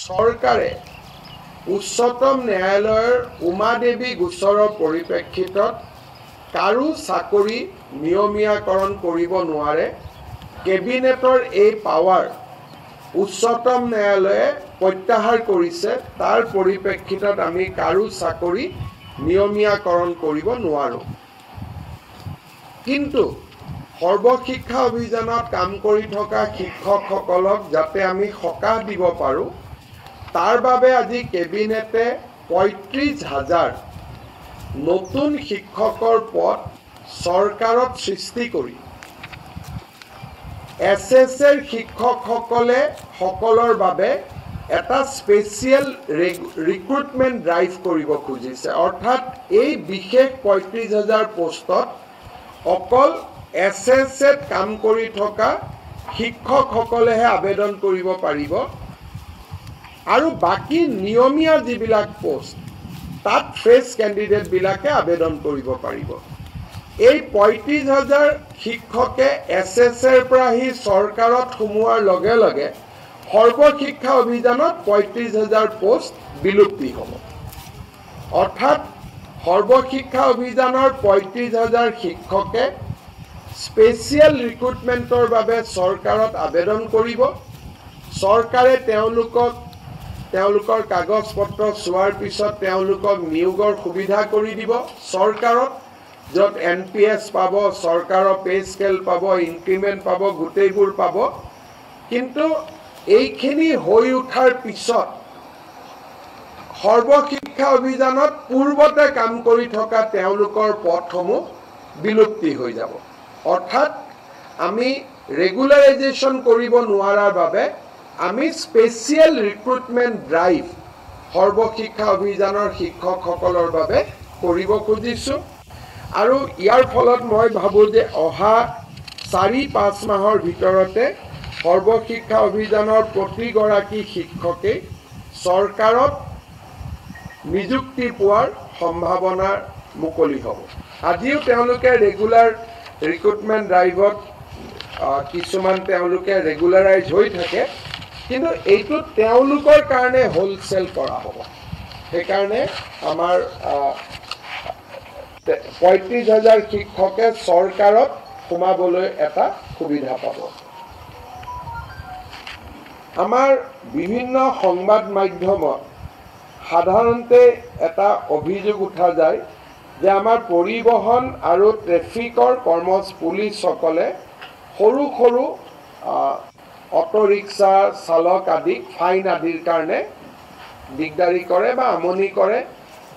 চৰকাৰে উচ্চতম ন্যায়ালয়ৰ উমা দেৱী গোচৰৰ পৰিপ্ৰেক্ষিতত কাৰো চাকৰি নিয়মীয়াকৰণ কৰিব নোৱাৰে। কেবিনেটৰ এই পাৱাৰ উচ্চতম ন্যায়ালয়ে প্ৰত্যাহাৰ কৰিছে। তাৰ পৰিপ্ৰেক্ষিতত আমি কাৰো চাকৰি নিয়মীয়াকৰণ কৰিব নোৱাৰোঁ। কিন্তু সৰ্বশিক্ষা অভিযানত কাম কৰি থকা শিক্ষকসকলক যাতে আমি সকাহ দিব পাৰোঁ, তাৰ বাবে আজি কেবিনেটে ৩৫,০০০ নতুন শিক্ষকৰ পদ চৰকাৰত সৃষ্টি কৰি SSR শিক্ষকসকলৰ বাবে এটা স্পেচিয়েল ৰিক্ৰুটমেণ্ট ড্ৰাইভ কৰিব খুজিছে। অৰ্থাৎ এই বিশেষ ৩৫,০০০ পোষ্টত অকল SSAত কাম কৰি থকা শিক্ষকসকলেহে আবেদন কৰিব পাৰিব আৰু বাকী নিয়মীয়া যিবিলাক পোষ্ট তাত ফ্ৰেছ কেণ্ডিডেটবিলাকে আবেদন কৰিব পাৰিব। এই ৩৫,০০০ শিক্ষকে SSAৰ পৰা আহি চৰকাৰত সোমোৱাৰ লগে লগে সৰ্বশিক্ষা অভিযানত ৩৫,০০০ পোষ্ট বিলুপ্তি হ'ব। অৰ্থাৎ সৰ্বশিক্ষা অভিযানৰ ৩৫,০০০ শিক্ষকে স্পেচিয়েল ৰিক্ৰুটমেণ্টৰ বাবে চৰকাৰত আবেদন কৰিব। চৰকাৰে তেওঁলোকৰ কাগজ পত্ৰ চোৱাৰ পিছত তেওঁলোকক নিয়োগৰ সুবিধা কৰি দিব চৰকাৰত, য'ত NPS পাব, চৰকাৰৰ পে স্কেল পাব, ইনক্ৰিমেণ্ট পাব, গোটেইবোৰ পাব। কিন্তু এইখিনি হৈ উঠাৰ পিছত সৰ্বশিক্ষা অভিযানত পূৰ্বতে কাম কৰি থকা তেওঁলোকৰ পদসমূহ বিলুপ্তি হৈ যাব। অৰ্থাৎ আমি ৰেগুলাৰাইজেশ্যন কৰিব নোৱাৰাৰ বাবে আমি স্পেচিয়েল ৰিক্ৰুটমেণ্ট ড্ৰাইভ সৰ্বশিক্ষা অভিযানৰ শিক্ষকসকলৰ বাবে কৰিব খুজিছোঁ। আৰু ইয়াৰ ফলত মই ভাবোঁ যে অহা ৪-৫ মাহৰ ভিতৰতে সৰ্বশিক্ষা অভিযানৰ প্ৰতিগৰাকী শিক্ষকেই চৰকাৰত নিযুক্তি পোৱাৰ সম্ভাৱনা মুকলি হ'ব। আজিও তেওঁলোকে ৰেগুলাৰ ৰিক্ৰুটমেণ্ট ড্ৰাইভত কিছুমান তেওঁলোকে ৰেগুলাৰাইজ হৈ থাকে, কিন্তু এইটো তেওঁলোকৰ কাৰণে হোলচেল কৰা হ'ব। সেইকাৰণে আমাৰ ৩৫,০০০ শিক্ষকে চৰকাৰত সোমাবলৈ এটা সুবিধা পাব। আমাৰ বিভিন্ন সংবাদ মাধ্যমত সাধাৰণতে এটা অভিযোগ উঠা যায় যে আমাৰ পৰিবহণ আৰু ট্ৰেফিকৰ পুলিচসকলে সৰু সৰু অটো ৰিক্সা চালক আদিক ফাইন আদিৰ কাৰণে দিগদাৰি কৰে বা আমনি কৰে,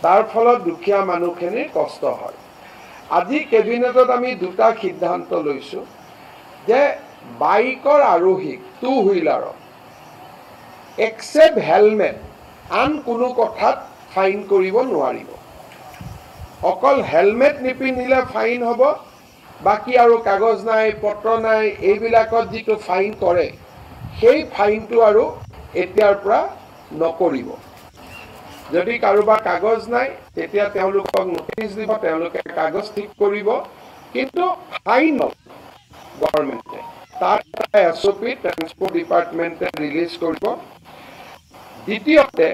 তাৰ ফলত দুখীয়া মানুহখিনিৰ কষ্ট হয়। আজি কেবিনেটত আমি দুটা সিদ্ধান্ত লৈছোঁ যে বাইকৰ আৰোহীক, টু হুইলাৰক এক্সেপ্ট হেলমেট আন কোনো কথাত ফাইন কৰিব নোৱাৰিব। অকল হেলমেট নিপিন্ধিলে ফাইন হ'ব, বাকী আৰু কাগজ নাই, পত্ৰ নাই, এইবিলাকত যিটো ফাইন কৰে সেই ফাইনটো আৰু এতিয়াৰ পৰা নকৰিব। যদি কাৰোবাৰ কাগজ নাই তেতিয়া তেওঁলোকক নটিচ দিব, তেওঁলোকে কাগজ ঠিক কৰিব, কিন্তু ফাইন গভৰ্ণমেণ্টে তাৰ এটা SOP ট্ৰান্সপৰ্ট ডিপাৰ্টমেণ্টে ৰিলিজ কৰিব। দ্বিতীয়তে